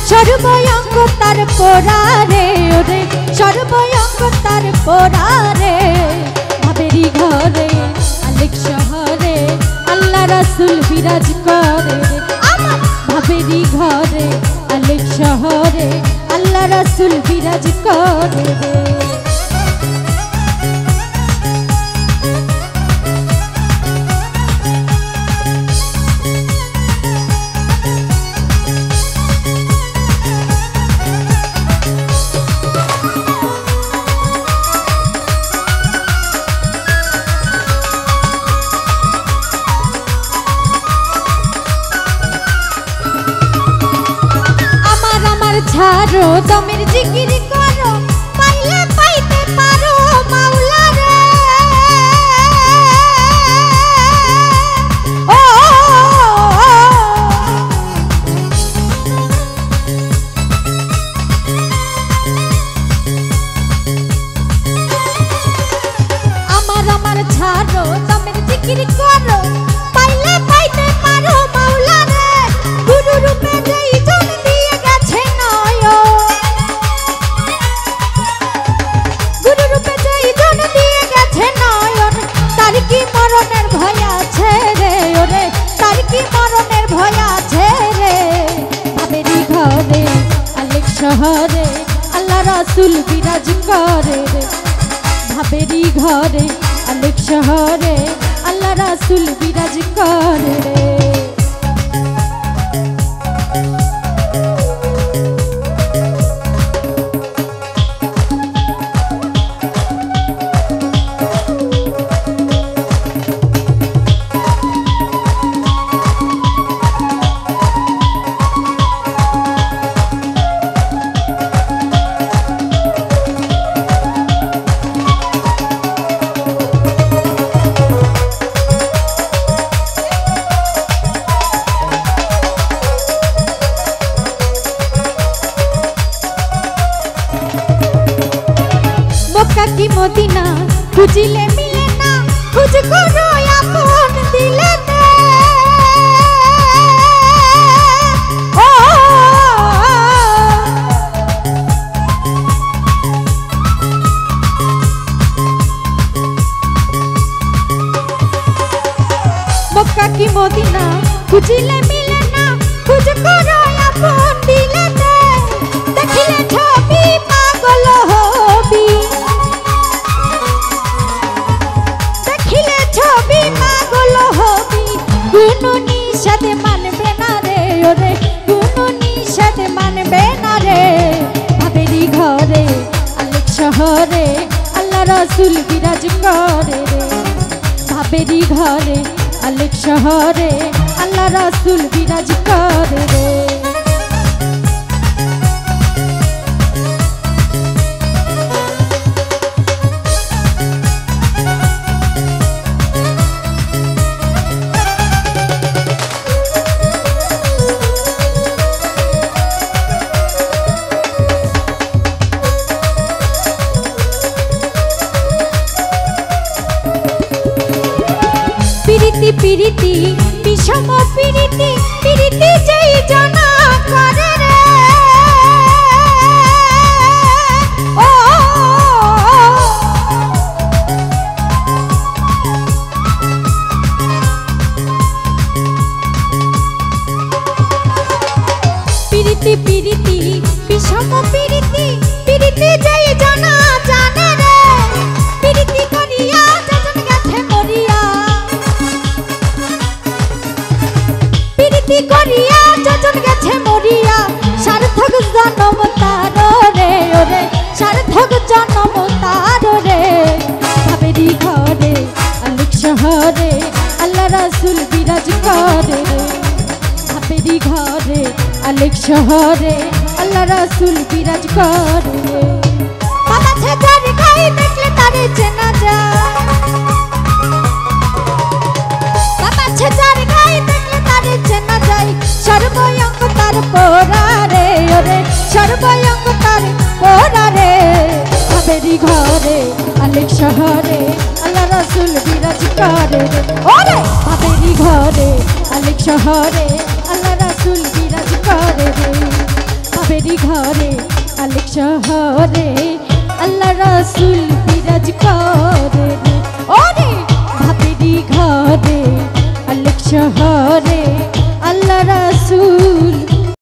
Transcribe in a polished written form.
সর্বয়ঙ্গ তার পোড়ারে ওরে সর্বয়ঙ্গ তার পোড়ারে ভাবেরি ঘরে আলেক শহরে আল্লাহ রাসূল বিরাজ করে আমার ভাবেরি ঘরে আলেক শহরে আল্লাহ রাসূল বিরাজ করে ছাড়ো দমের জিকির করো পাইলে পাইতে পারো মাওলা রে ও আমার ছাড়ো দমের জিকির করো পাইলে পাইতে পারো মাওলা রে গুরু রূপে যেই জন দিয়ে গেছে গুরু রূপে যেই জন দিয়ে গেছে নয়ন তার কি মরণের ভয় আছে রে ওরে তার কি মরণের ভয় আছে রে ভাবেরি ঘরে আলেক শহরে আল্লাহ রাসূল বিরাজ করে রে ভাবেরি ঘরে আলেক শহরে আল্লাহ রাসূল বিরাজ করে রে কি মদিনা খুঁজিলে মিলে না খুঁজ করো আপন দিলে ও মক্কা কি মদিনা খুঁজিলে মিলে না খুঁজ করো আপন দিলে দেখিলে ছবি পাগল হবি কোনো নিষেধ মানবে না রে ওরে কোনো নিষেধ মানবে না রে ভাবেরি ঘরে আলেক শহরে আল্লাহ রাসূল বিরাজ করে রে ভাবেরি ঘরে আলেক শহরে আল্লাহ রাসূল বিরাজ করে রে পিরিতি বিষম পিরিতি পিরিতি যেই জানা করে রে ও পিরিতি পিরিতি বিষম পিরিতি পিরিতি যেই জানা জানে রে পিরিতি করিয়া যজন গেছে মরিয়া করিয়া যজন গেছে মরিয়া সার্থক জন্ম তার রে ওরে সার্থক জন্ম তার রে ভাবেরি ঘরে আলেক শহরে আল্লাহ রাসূল বিরাজ করে রে ভাবেরি ঘরে আলেক শহরে আল্লাহ রাসূল বিরাজ করে রে বাবা ছেজার গাই দেখলে তারে চেনা যায় বাবা ছেজার গাই দেখলে তারে চেনা যায় সর্বয়ঙ্গ তার পোড়ারে ওরে সর্বয়ঙ্গ তার পোড়ারে ভাবেরি ঘরে আলেক শহরে আল্লাহ রাসূল বিরাজ করে রে ওরে ভাবেরি ঘরে আলেক শহরে আল্লাহ রাসূল বিরাজ করে রে শহরে আল্লাহ রাসূল